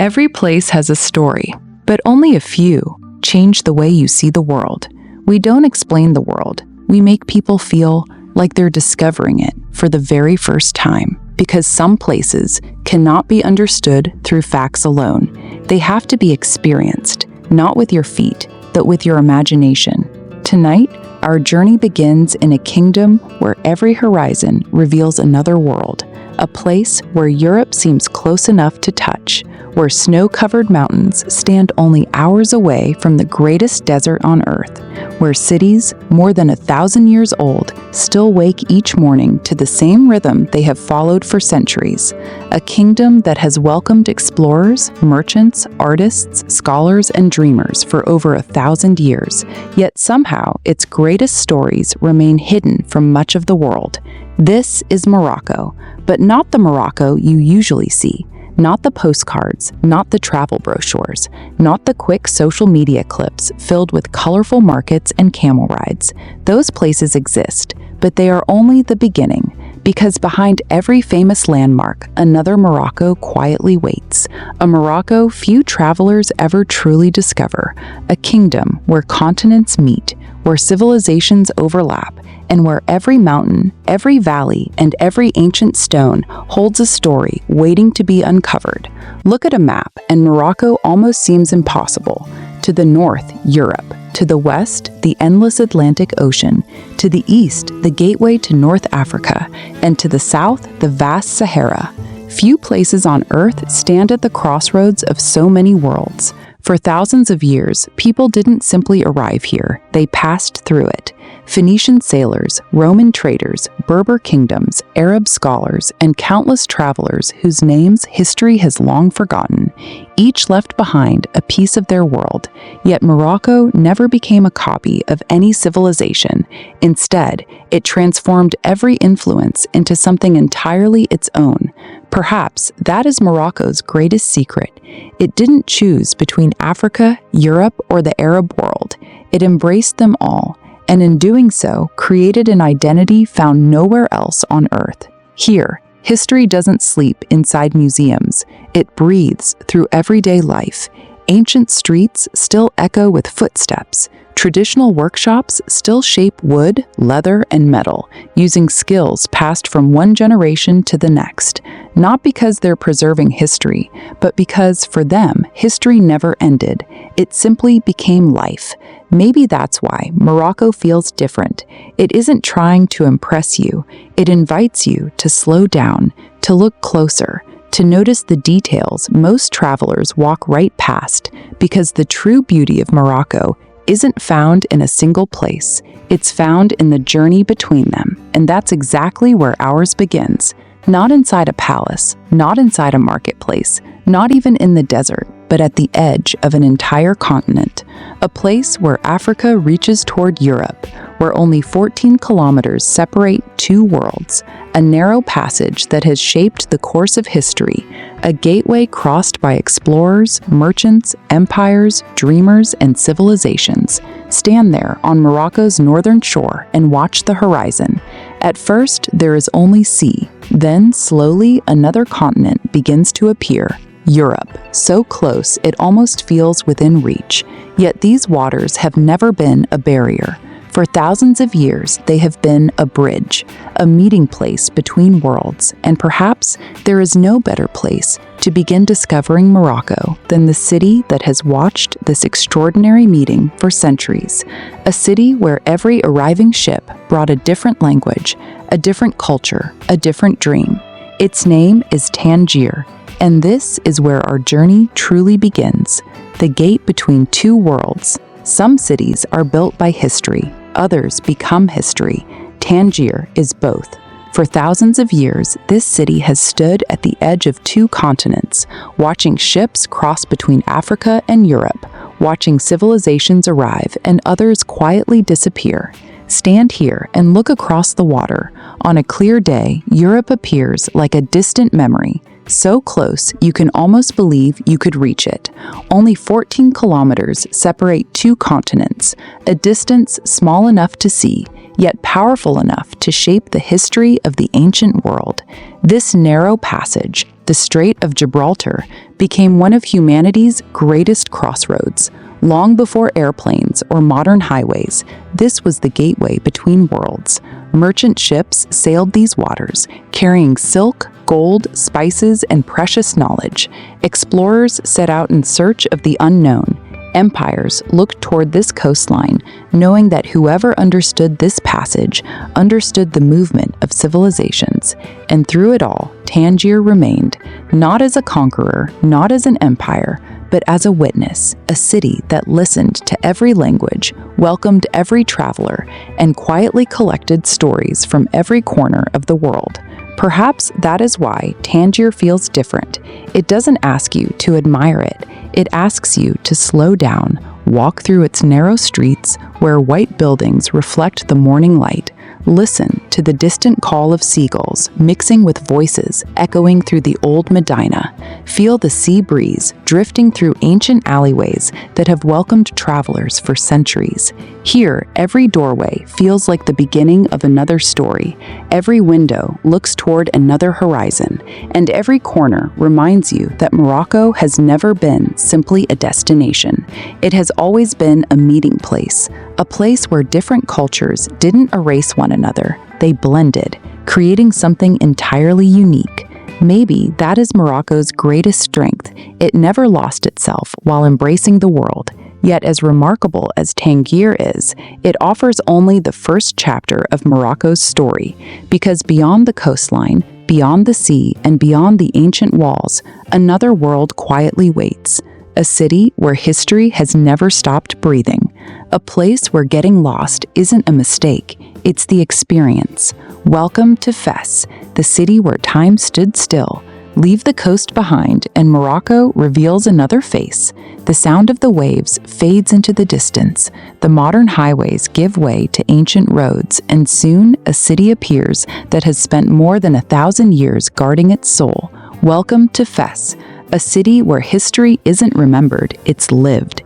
Every place has a story, but only a few change the way you see the world. We don't explain the world. We make people feel like they're discovering it for the very first time, because some places cannot be understood through facts alone. They have to be experienced, not with your feet, but with your imagination. Tonight, our journey begins in a kingdom where every horizon reveals another world, a place where Europe seems close enough to touch, where snow-covered mountains stand only hours away from the greatest desert on Earth, where cities, more than 1,000 years old, still wake each morning to the same rhythm they have followed for centuries, a kingdom that has welcomed explorers, merchants, artists, scholars, and dreamers for over 1,000 years, yet somehow its greatest stories remain hidden from much of the world. This is Morocco, but not the Morocco you usually see. Not the postcards, not the travel brochures, not the quick social media clips filled with colorful markets and camel rides. Those places exist, but they are only the beginning, because behind every famous landmark, another Morocco quietly waits. A Morocco few travelers ever truly discover, a kingdom where continents meet, where civilizations overlap, and where every mountain, every valley, and every ancient stone holds a story waiting to be uncovered. Look at a map, and Morocco almost seems impossible. To the north, Europe. To the west, the endless Atlantic Ocean. To the east, the gateway to North Africa. And to the south, the vast Sahara. Few places on Earth stand at the crossroads of so many worlds. For thousands of years, people didn't simply arrive here, they passed through it. Phoenician sailors, Roman traders, Berber kingdoms, Arab scholars, and countless travelers whose names history has long forgotten, each left behind a piece of their world. Yet Morocco never became a copy of any civilization. Instead, it transformed every influence into something entirely its own. Perhaps that is Morocco's greatest secret. It didn't choose between Africa, Europe, or the Arab world. It embraced them all, and in doing so, created an identity found nowhere else on Earth. Here, history doesn't sleep inside museums. It breathes through everyday life. Ancient streets still echo with footsteps. Traditional workshops still shape wood, leather, and metal, using skills passed from one generation to the next. Not because they're preserving history, but because, for them, history never ended. It simply became life. Maybe that's why Morocco feels different. It isn't trying to impress you. It invites you to slow down, to look closer, to notice the details most travelers walk right past, because the true beauty of Morocco isn't found in a single place. It's found in the journey between them, and that's exactly where ours begins. Not inside a palace, not inside a marketplace, not even in the desert, but at the edge of an entire continent, a place where Africa reaches toward Europe, where only 14 kilometers separate two worlds, a narrow passage that has shaped the course of history, a gateway crossed by explorers, merchants, empires, dreamers, and civilizations. Stand there on Morocco's northern shore and watch the horizon. At first, there is only sea. Then, slowly, another continent begins to appear. Europe, so close it almost feels within reach. Yet these waters have never been a barrier. For thousands of years, they have been a bridge, a meeting place between worlds, and perhaps there is no better place to begin discovering Morocco than the city that has watched this extraordinary meeting for centuries, a city where every arriving ship brought a different language, a different culture, a different dream. Its name is Tangier, and this is where our journey truly begins, the gate between two worlds. Some cities are built by history, others become history. Tangier is both. For thousands of years, this city has stood at the edge of two continents, watching ships cross between Africa and Europe, watching civilizations arrive and others quietly disappear. Stand here and look across the water. On a clear day, Europe appears like a distant memory. so close you can almost believe you could reach it. Only 14 kilometers separate two continents, a distance small enough to see, yet powerful enough to shape the history of the ancient world. This narrow passage, the Strait of Gibraltar, became one of humanity's greatest crossroads. Long before airplanes or modern highways, this was the gateway between worlds. Merchant ships sailed these waters, carrying silk, gold, spices, and precious knowledge. Explorers set out in search of the unknown. Empires looked toward this coastline, knowing that whoever understood this passage understood the movement of civilizations. And through it all, Tangier remained, not as a conqueror, not as an empire, but as a witness, a city that listened to every language, welcomed every traveler, and quietly collected stories from every corner of the world. Perhaps that is why Tangier feels different. It doesn't ask you to admire it. It asks you to slow down, walk through its narrow streets where white buildings reflect the morning light. Listen to the distant call of seagulls mixing with voices echoing through the old Medina. Feel the sea breeze drifting through ancient alleyways that have welcomed travelers for centuries. Here, every doorway feels like the beginning of another story. Every window looks toward another horizon, and every corner reminds you that Morocco has never been simply a destination. It has always been a meeting place, a place where different cultures didn't erase one another, they blended, creating something entirely unique. Maybe that is Morocco's greatest strength. It never lost itself while embracing the world. Yet as remarkable as Tangier is, it offers only the first chapter of Morocco's story, because beyond the coastline, beyond the sea, and beyond the ancient walls, another world quietly waits. A city where history has never stopped breathing. A place where getting lost isn't a mistake, it's the experience. Welcome to Fes, the city where time stood still. Leave the coast behind, and Morocco reveals another face. The sound of the waves fades into the distance. The modern highways give way to ancient roads, and soon a city appears that has spent more than 1,000 years guarding its soul. Welcome to Fes, a city where history isn't remembered, it's lived.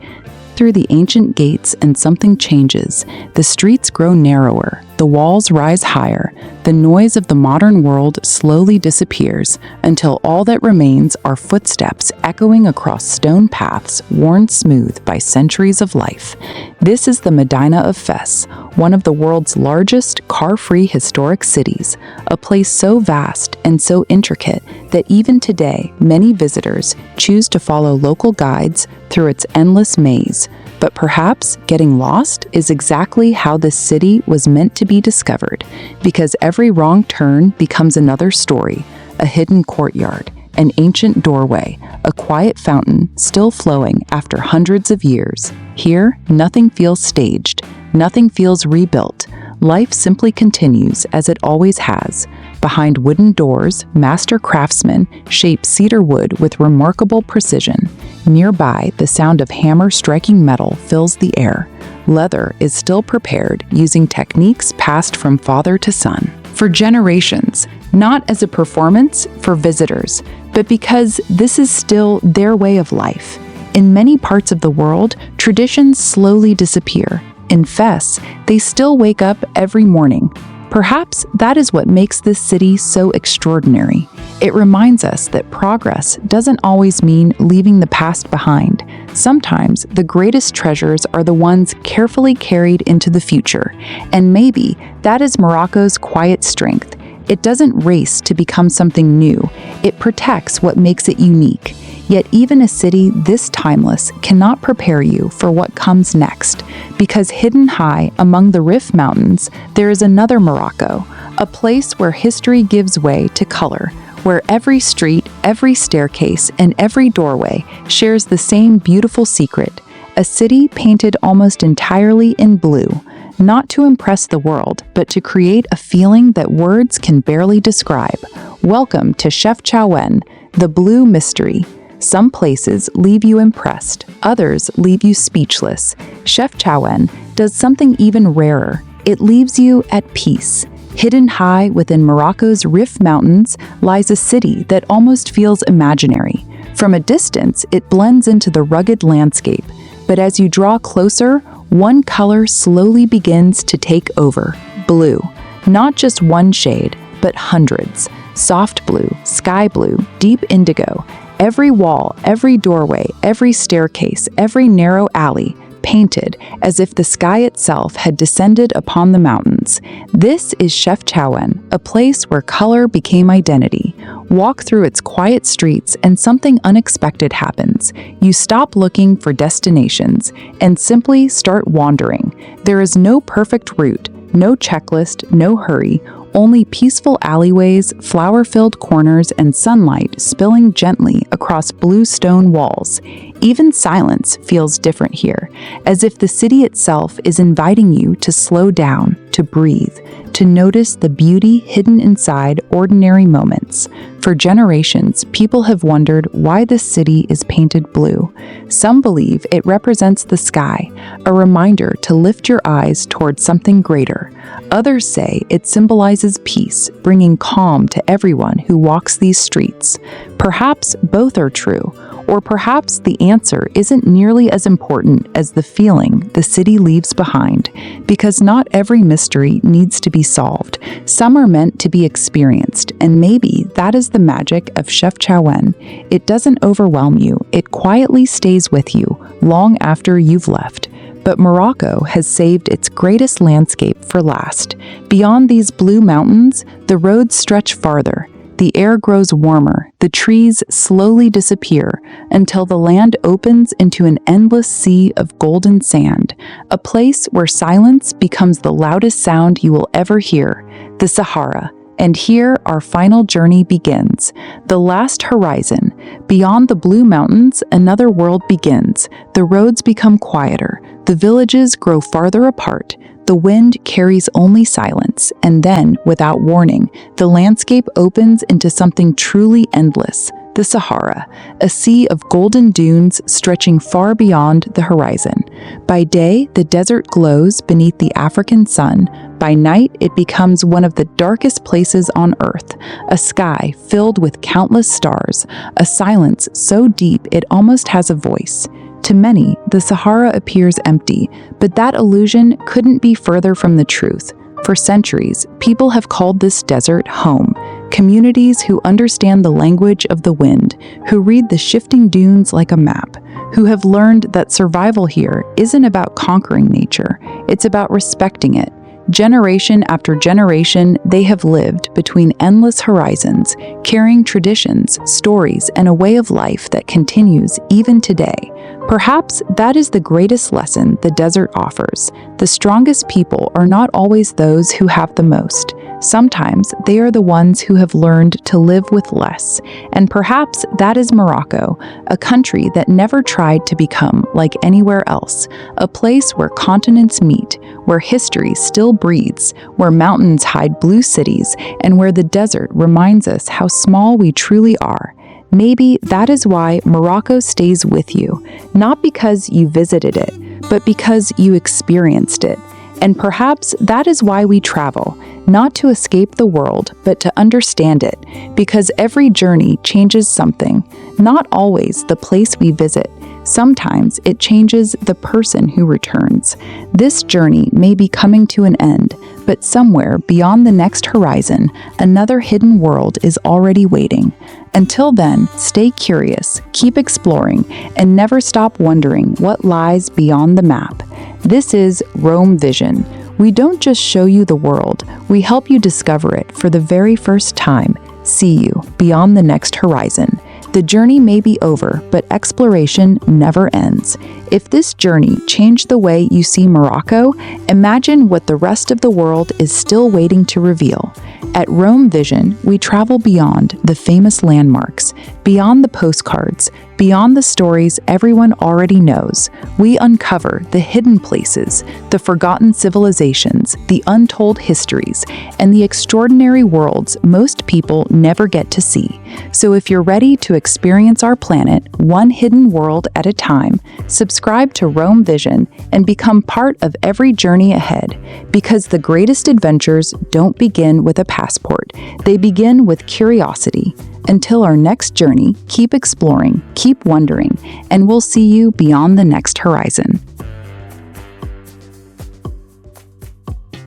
Through the ancient gates and something changes. The streets grow narrower, the walls rise higher, the noise of the modern world slowly disappears until all that remains are footsteps echoing across stone paths worn smooth by centuries of life. This is the Medina of Fes, one of the world's largest car-free historic cities, a place so vast and so intricate that even today many visitors choose to follow local guides through its endless maze. But perhaps getting lost is exactly how this city was meant to be discovered, because every wrong turn becomes another story, a hidden courtyard, an ancient doorway, a quiet fountain still flowing after hundreds of years. Here, nothing feels staged, nothing feels rebuilt. Life simply continues as it always has. Behind wooden doors, master craftsmen shape cedar wood with remarkable precision. Nearby, the sound of hammer striking metal fills the air. Leather is still prepared using techniques passed from father to son. For generations, not as a performance for visitors, but because this is still their way of life. In many parts of the world, traditions slowly disappear. In Fes, they still wake up every morning. Perhaps that is what makes this city so extraordinary. It reminds us that progress doesn't always mean leaving the past behind. Sometimes the greatest treasures are the ones carefully carried into the future. And maybe that is Morocco's quiet strength. It doesn't race to become something new. It protects what makes it unique. Yet even a city this timeless cannot prepare you for what comes next, because hidden high among the Rif Mountains, there is another Morocco, a place where history gives way to color, where every street, every staircase, and every doorway shares the same beautiful secret, a city painted almost entirely in blue, not to impress the world, but to create a feeling that words can barely describe. Welcome to Chefchaouen, the blue mystery. Some places leave you impressed, others leave you speechless. Chefchaouen does something even rarer. It leaves you at peace. Hidden high within Morocco's Rif Mountains lies a city that almost feels imaginary. From a distance, it blends into the rugged landscape, but as you draw closer, one color slowly begins to take over: blue. Not just one shade, but hundreds. Soft blue, sky blue, deep indigo. Every wall, every doorway, every staircase, every narrow alley, painted as if the sky itself had descended upon the mountains. This is Chefchaouen, a place where color became identity. Walk through its quiet streets and something unexpected happens. You stop looking for destinations and simply start wandering. There is no perfect route, no checklist, no hurry, only peaceful alleyways, flower-filled corners, and sunlight spilling gently across blue stone walls. Even silence feels different here, as if the city itself is inviting you to slow down, to breathe, to notice the beauty hidden inside ordinary moments. For generations, people have wondered why this city is painted blue. Some believe it represents the sky, a reminder to lift your eyes towards something greater. Others say it symbolizes peace, bringing calm to everyone who walks these streets. Perhaps both are true, or perhaps the answer isn't nearly as important as the feeling the city leaves behind, because not every mystery needs to be solved. Some are meant to be experienced, and maybe that is the magic of Chefchaouen. It doesn't overwhelm you, it quietly stays with you long after you've left. But Morocco has saved its greatest landscape for last. Beyond these blue mountains, the roads stretch farther. The air grows warmer, the trees slowly disappear until the land opens into an endless sea of golden sand, a place where silence becomes the loudest sound you will ever hear, the Sahara. And here our final journey begins. The last horizon. Beyond the blue mountains, another world begins. The roads become quieter. The villages grow farther apart. The wind carries only silence, and then, without warning, the landscape opens into something truly endless, the Sahara, a sea of golden dunes stretching far beyond the horizon. By day, the desert glows beneath the African sun. By night, it becomes one of the darkest places on earth, a sky filled with countless stars, a silence so deep it almost has a voice. To many, the Sahara appears empty, but that illusion couldn't be further from the truth. For centuries, people have called this desert home. Communities who understand the language of the wind, who read the shifting dunes like a map, who have learned that survival here isn't about conquering nature, it's about respecting it. Generation after generation, they have lived between endless horizons, carrying traditions, stories, and a way of life that continues even today. Perhaps that is the greatest lesson the desert offers. The strongest people are not always those who have the most. Sometimes they are the ones who have learned to live with less. And perhaps that is Morocco, a country that never tried to become like anywhere else, a place where continents meet, where history still breathes, where mountains hide blue cities, and where the desert reminds us how small we truly are. Maybe that is why Morocco stays with you, not because you visited it, but because you experienced it. And perhaps that is why we travel, not to escape the world, but to understand it, because every journey changes something, not always the place we visit. Sometimes it changes the person who returns. This journey may be coming to an end, but somewhere beyond the next horizon, another hidden world is already waiting. Until then, stay curious, keep exploring, and never stop wondering what lies beyond the map. This is Rome Vision. We don't just show you the world, we help you discover it for the very first time. See you beyond the next horizon. The journey may be over, but exploration never ends. If this journey changed the way you see Morocco, imagine what the rest of the world is still waiting to reveal. At Rome Vision, we travel beyond the famous landmarks, beyond the postcards, beyond the stories everyone already knows. We uncover the hidden places, the forgotten civilizations, the untold histories, and the extraordinary worlds most people never get to see. So if you're ready to experience our planet one hidden world at a time, subscribe to Roam Vision and become part of every journey ahead, because the greatest adventures don't begin with a passport, they begin with curiosity. Until our next journey, keep exploring, keep wondering, and we'll see you beyond the next horizon.